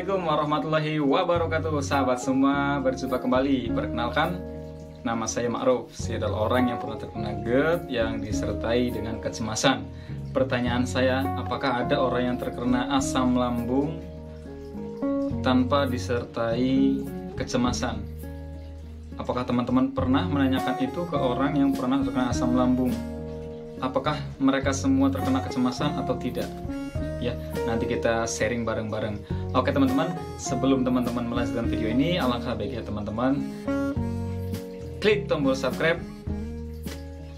Assalamualaikum warahmatullahi wabarakatuh. Sahabat semua, berjumpa kembali. Perkenalkan, nama saya Ma'ruf. Saya adalah orang yang pernah terkena GERD yang disertai dengan kecemasan. Pertanyaan saya, apakah ada orang yang terkena asam lambung tanpa disertai kecemasan? Apakah teman-teman pernah menanyakan itu ke orang yang pernah terkena asam lambung? Apakah mereka semua terkena kecemasan atau tidak? Ya, nanti kita sharing bareng-bareng. Oke teman-teman, sebelum teman-teman melanjutkan video ini, alangkah baiknya teman-teman klik tombol subscribe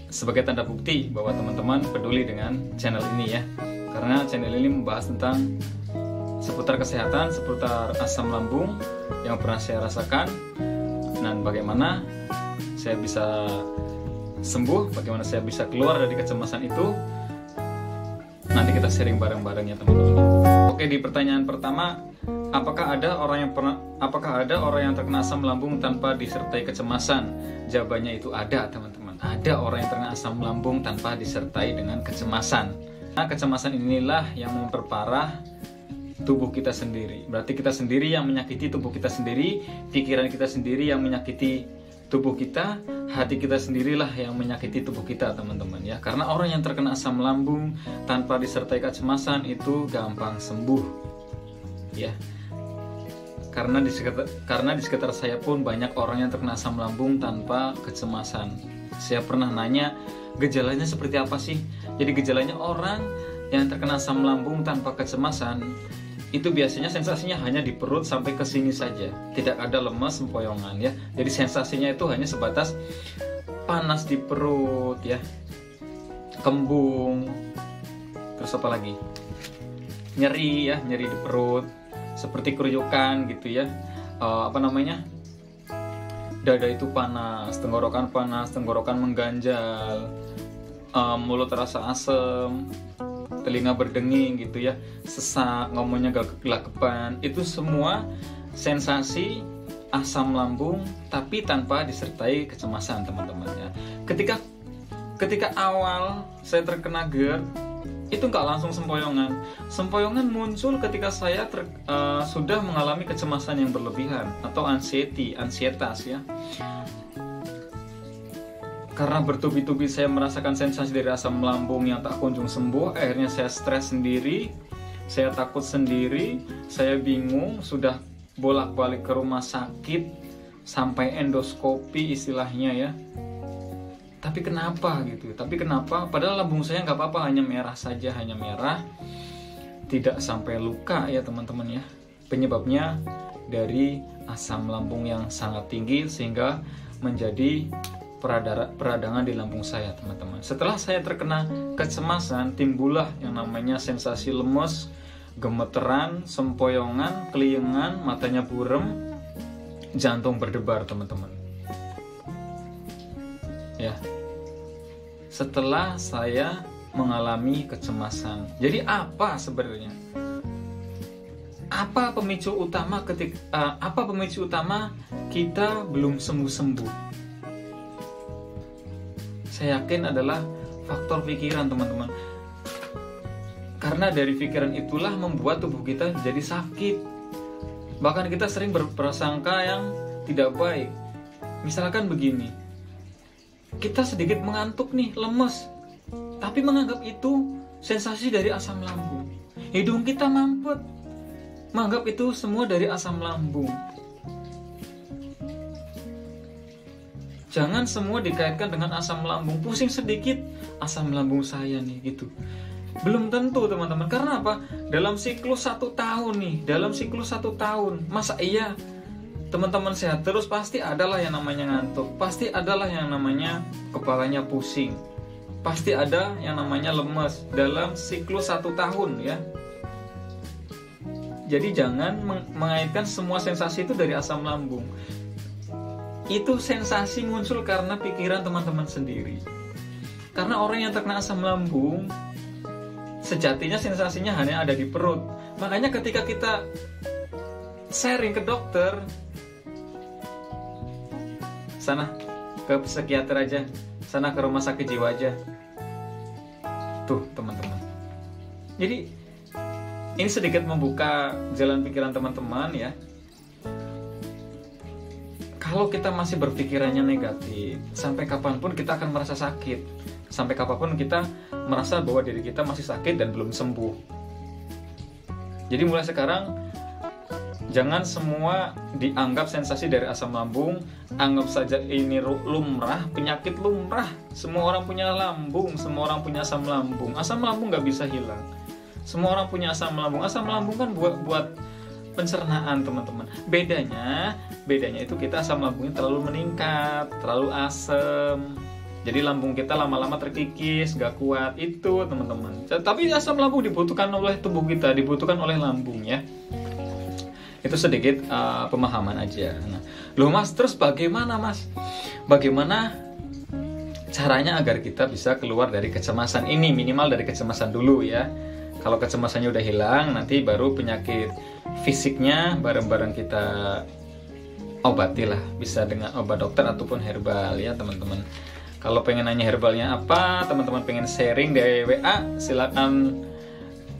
sebagai tanda bukti bahwa teman-teman peduli dengan channel ini ya. Karena channel ini membahas tentang seputar kesehatan, seputar asam lambung yang pernah saya rasakan, dan bagaimana saya bisa sembuh, bagaimana saya bisa keluar dari kecemasan itu. Nanti kita sharing bareng-bareng ya teman-teman. Oke, di pertanyaan pertama, apakah ada orang yang terkena asam lambung tanpa disertai kecemasan? Jawabannya itu ada teman-teman. Ada orang yang terkena asam lambung tanpa disertai dengan kecemasan. Nah, kecemasan inilah yang memperparah tubuh kita sendiri. Berarti kita sendiri yang menyakiti tubuh kita sendiri, pikiran kita sendiri yang menyakiti tubuh kita, hati kita sendirilah yang menyakiti tubuh kita teman-teman ya. Karena orang yang terkena asam lambung tanpa disertai kecemasan itu gampang sembuh ya. Karena di sekitar saya pun banyak orang yang terkena asam lambung tanpa kecemasan. Saya pernah nanya, gejalanya seperti apa sih? Jadi gejalanya orang yang terkena asam lambung tanpa kecemasan itu biasanya sensasinya hanya di perut sampai ke sini saja, tidak ada lemas, sempoyongan ya. Jadi sensasinya itu hanya sebatas panas di perut ya, kembung, terus apa lagi, nyeri ya, nyeri di perut, seperti kerujukan gitu ya. Dada itu panas, tenggorokan mengganjal, mulut terasa asam, telinga berdenging gitu ya, sesak, ngomongnya gelagapan. Itu semua sensasi asam lambung tapi tanpa disertai kecemasan teman-teman ya. Ketika awal saya terkena GERD itu nggak langsung sempoyongan. Sempoyongan muncul ketika saya sudah mengalami kecemasan yang berlebihan atau ansietas ya. Karena bertubi-tubi saya merasakan sensasi dari asam lambung yang tak kunjung sembuh, akhirnya saya stres sendiri, saya takut sendiri, saya bingung, sudah bolak-balik ke rumah sakit, sampai endoskopi istilahnya ya. Tapi kenapa gitu? Padahal lambung saya nggak apa-apa, hanya merah saja, hanya merah, tidak sampai luka ya teman-teman ya. Penyebabnya dari asam lambung yang sangat tinggi sehingga menjadi peradangan di lambung saya teman-teman. Setelah saya terkena kecemasan, timbullah yang namanya sensasi lemes, gemeteran, sempoyongan, keliengan, matanya burem, jantung berdebar teman-teman ya. Setelah saya mengalami kecemasan, jadi apa sebenarnya? Apa pemicu utama kita belum sembuh-sembuh? Saya yakin adalah faktor pikiran teman-teman. Karena dari pikiran itulah membuat tubuh kita jadi sakit. Bahkan kita sering berprasangka yang tidak baik. Misalkan begini, kita sedikit mengantuk nih, lemes, tapi menganggap itu sensasi dari asam lambung. Hidung kita mampet, menganggap itu semua dari asam lambung. Jangan semua dikaitkan dengan asam lambung. Pusing sedikit, asam lambung saya nih gitu. Belum tentu teman-teman. Karena apa? Dalam siklus 1 tahun nih, masa iya teman-teman sehat terus? Pasti adalah yang namanya ngantuk, pasti adalah yang namanya kepalanya pusing, pasti ada yang namanya lemes dalam siklus 1 tahun ya. Jadi jangan mengaitkan semua sensasi itu dari asam lambung. Itu sensasi muncul karena pikiran teman-teman sendiri. Karena orang yang terkena asam lambung sejatinya sensasinya hanya ada di perut. Makanya ketika kita sharing ke dokter, sana ke psikiater aja, sana ke rumah sakit jiwa aja. Tuh teman-teman. Jadi ini sedikit membuka jalan pikiran teman-teman ya. Kalau kita masih berpikirannya negatif, sampai kapanpun kita akan merasa sakit. Sampai kapanpun kita merasa bahwa diri kita masih sakit dan belum sembuh. Jadi mulai sekarang, jangan semua dianggap sensasi dari asam lambung. Anggap saja ini lumrah, penyakit lumrah. Semua orang punya lambung, semua orang punya asam lambung. Asam lambung nggak bisa hilang. Semua orang punya asam lambung. Asam lambung kan buat pencernaan, teman-teman. Bedanya itu kita asam lambungnya terlalu meningkat, terlalu asam. Jadi lambung kita lama-lama terkikis, gak kuat. Itu, teman-teman. Tapi asam lambung dibutuhkan oleh tubuh kita, dibutuhkan oleh lambung ya. Itu sedikit pemahaman aja. Nah, loh mas, terus bagaimana mas? Bagaimana caranya agar kita bisa keluar dari kecemasan ini? Minimal dari kecemasan dulu ya. Kalau kecemasannya udah hilang, nanti baru penyakit fisiknya bareng-bareng kita obati lah. Bisa dengan obat dokter ataupun herbal ya teman-teman. Kalau pengen nanya herbalnya apa, teman-teman pengen sharing di WA, silakan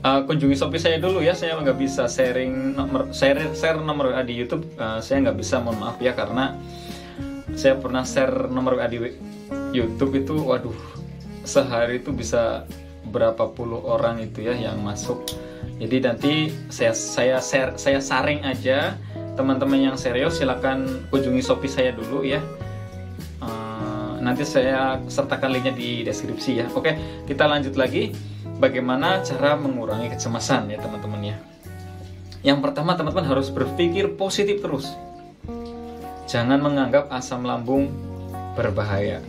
kunjungi Shopee saya dulu ya. Saya nggak bisa share nomor WA di YouTube. Saya nggak bisa, mohon maaf ya, karena saya pernah share nomor WA di YouTube itu, waduh, sehari itu bisa berapa puluh orang itu ya yang masuk. Jadi nanti saya saring aja. Teman-teman yang serius silakan kunjungi Shopee saya dulu ya. Nanti saya sertakan linknya di deskripsi ya. Oke, kita lanjut lagi. Bagaimana cara mengurangi kecemasan ya teman-teman ya. Yang pertama, teman-teman harus berpikir positif terus. Jangan menganggap asam lambung berbahaya.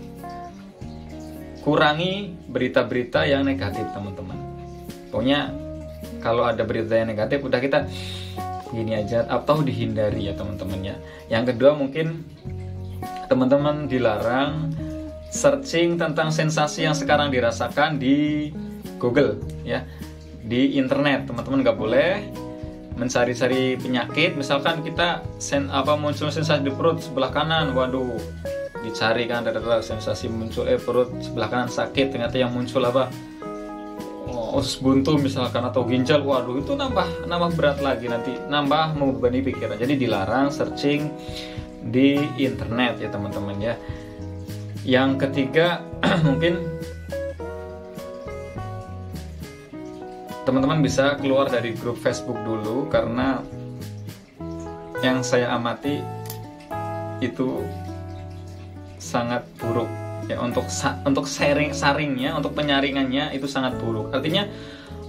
Kurangi berita-berita yang negatif, teman-teman. Pokoknya kalau ada berita yang negatif, udah kita gini aja atau dihindari ya teman-teman ya. Yang kedua, mungkin teman-teman dilarang searching tentang sensasi yang sekarang dirasakan di Google ya, di internet. Teman-teman nggak boleh mencari-cari penyakit. Misalkan kita muncul sensasi di perut sebelah kanan, waduh, dicari kan ada sensasi muncul perut sebelah kanan sakit, ternyata yang muncul apa, usus buntu misalkan atau ginjal, waduh itu nambah berat lagi, nanti nambah membebani pikiran. Jadi dilarang searching di internet ya teman-teman ya. Yang ketiga mungkin teman-teman bisa keluar dari grup Facebook dulu, karena yang saya amati itu sangat buruk ya, untuk saringnya, untuk penyaringannya itu sangat buruk. Artinya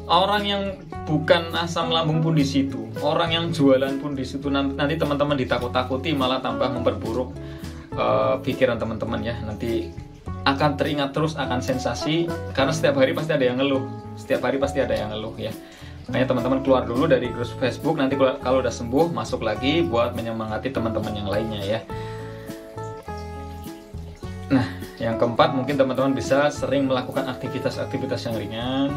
orang yang bukan asam lambung pun di situ, orang yang jualan pun di situ, nanti teman-teman ditakut-takuti, malah tambah memperburuk pikiran teman-teman ya. Nanti akan teringat terus akan sensasi, karena setiap hari pasti ada yang ngeluh, ya. Makanya teman-teman keluar dulu dari grup Facebook. Nanti kalau udah sembuh, masuk lagi buat menyemangati teman-teman yang lainnya ya. Nah, yang keempat, mungkin teman-teman bisa sering melakukan aktivitas-aktivitas yang ringan.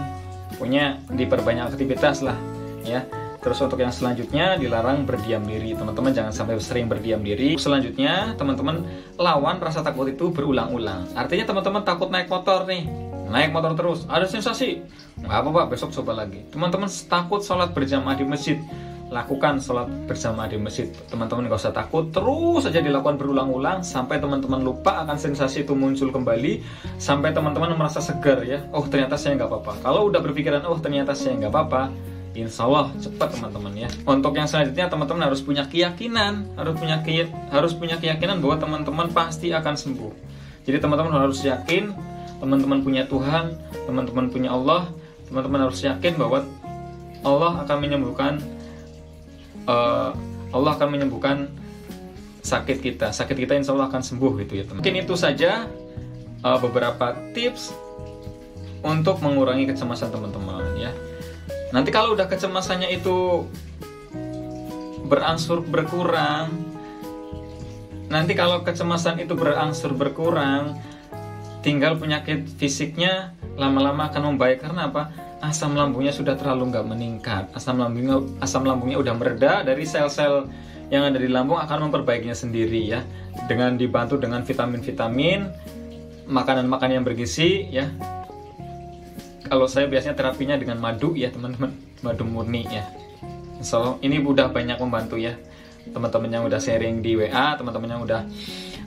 Pokoknya diperbanyak aktivitas lah ya. Terus untuk yang selanjutnya, dilarang berdiam diri. Teman-teman jangan sampai sering berdiam diri. Selanjutnya, teman-teman lawan rasa takut itu berulang-ulang. Artinya teman-teman takut naik motor nih, naik motor terus, ada sensasi, nggak apa-apa, besok coba lagi. Teman-teman takut sholat berjamaah di masjid, lakukan sholat berjamaah di masjid. Teman-teman nggak usah takut, terus saja dilakukan berulang-ulang sampai teman-teman lupa akan sensasi itu muncul kembali, sampai teman-teman merasa segar ya. Oh ternyata saya nggak apa-apa. Kalau udah berpikiran oh ternyata saya nggak apa-apa, insya Allah cepat teman-teman ya. Untuk yang selanjutnya, teman-teman harus punya keyakinan, harus punya keyakinan bahwa teman-teman pasti akan sembuh. Jadi teman-teman harus yakin, teman-teman punya Tuhan, teman-teman punya Allah, teman-teman harus yakin bahwa Allah akan menyembuhkan sakit kita insya Allah akan sembuh gitu ya teman. Mungkin itu saja beberapa tips untuk mengurangi kecemasan teman-teman ya. Nanti kalau udah kecemasannya itu berangsur berkurang, tinggal penyakit fisiknya lama-lama akan membaik. Karena apa? Asam lambungnya sudah terlalu nggak meningkat. Asam lambungnya udah mereda, dari sel-sel yang ada di lambung akan memperbaikinya sendiri ya. Dengan dibantu dengan vitamin-vitamin, makanan-makanan yang bergizi ya. Kalau saya biasanya terapinya dengan madu ya teman-teman. madu murni ya. So ini udah banyak membantu ya, teman-teman yang udah sharing di WA, teman-teman yang udah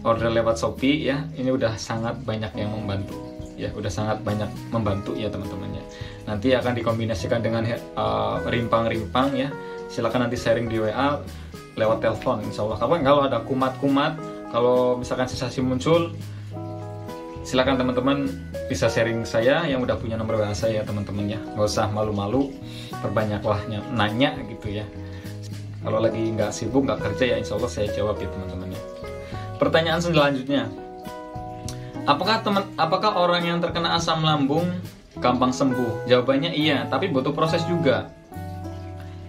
order lewat Shopee ya, ini udah sangat banyak yang membantu ya, udah sangat banyak membantu ya teman-temannya. Nanti akan dikombinasikan dengan rimpang-rimpang ya, silakan nanti sharing di WA lewat telepon insya Allah. Kalau ada kumat-kumat, kalau misalkan sensasi muncul, silakan teman-teman bisa sharing saya yang udah punya nomor WA saya teman-teman ya, nggak usah malu-malu, perbanyaklah nanya gitu ya. Kalau lagi nggak sibuk, nggak kerja ya, insya Allah saya jawab ya teman-teman ya. Pertanyaan selanjutnya, apakah orang yang terkena asam lambung gampang sembuh? Jawabannya iya, tapi butuh proses juga.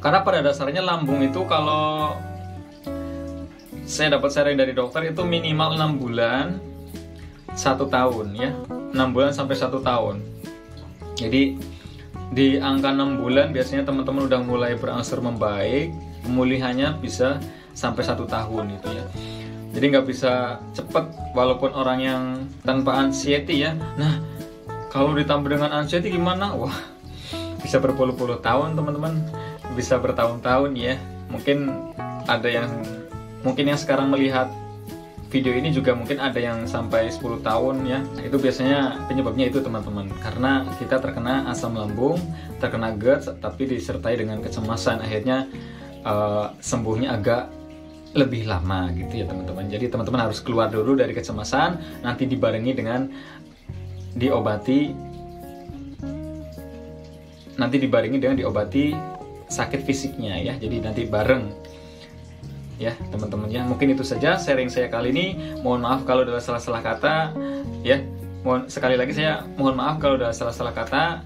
Karena pada dasarnya lambung itu, kalau saya dapat sharing dari dokter, itu minimal 6 bulan 1 tahun ya, 6 bulan sampai 1 tahun. Jadi di angka 6 bulan biasanya teman-teman udah mulai berangsur membaik, pemulihannya bisa sampai 1 tahun gitu ya. Jadi nggak bisa cepet, walaupun orang yang tanpa anxiety ya. Nah, kalau ditambah dengan anxiety gimana? Wah, bisa berpuluh-puluh tahun teman-teman, bisa bertahun-tahun ya. Mungkin yang sekarang melihat video ini juga mungkin ada yang sampai 10 tahun ya. Itu biasanya penyebabnya itu teman-teman, karena kita terkena asam lambung, terkena GERD, tapi disertai dengan kecemasan, akhirnya sembuhnya agak lebih lama gitu ya teman-teman. Jadi teman-teman harus keluar dulu dari kecemasan, nanti dibarengi dengan diobati sakit fisiknya ya. Jadi nanti bareng ya teman-teman ya. Mungkin itu saja sharing saya kali ini. Mohon maaf kalau ada salah-salah kata ya. Sekali lagi saya mohon maaf kalau ada salah-salah kata.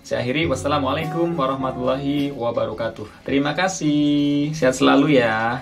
Saya akhiri, wassalamualaikum warahmatullahi wabarakatuh. Terima kasih, sehat selalu ya.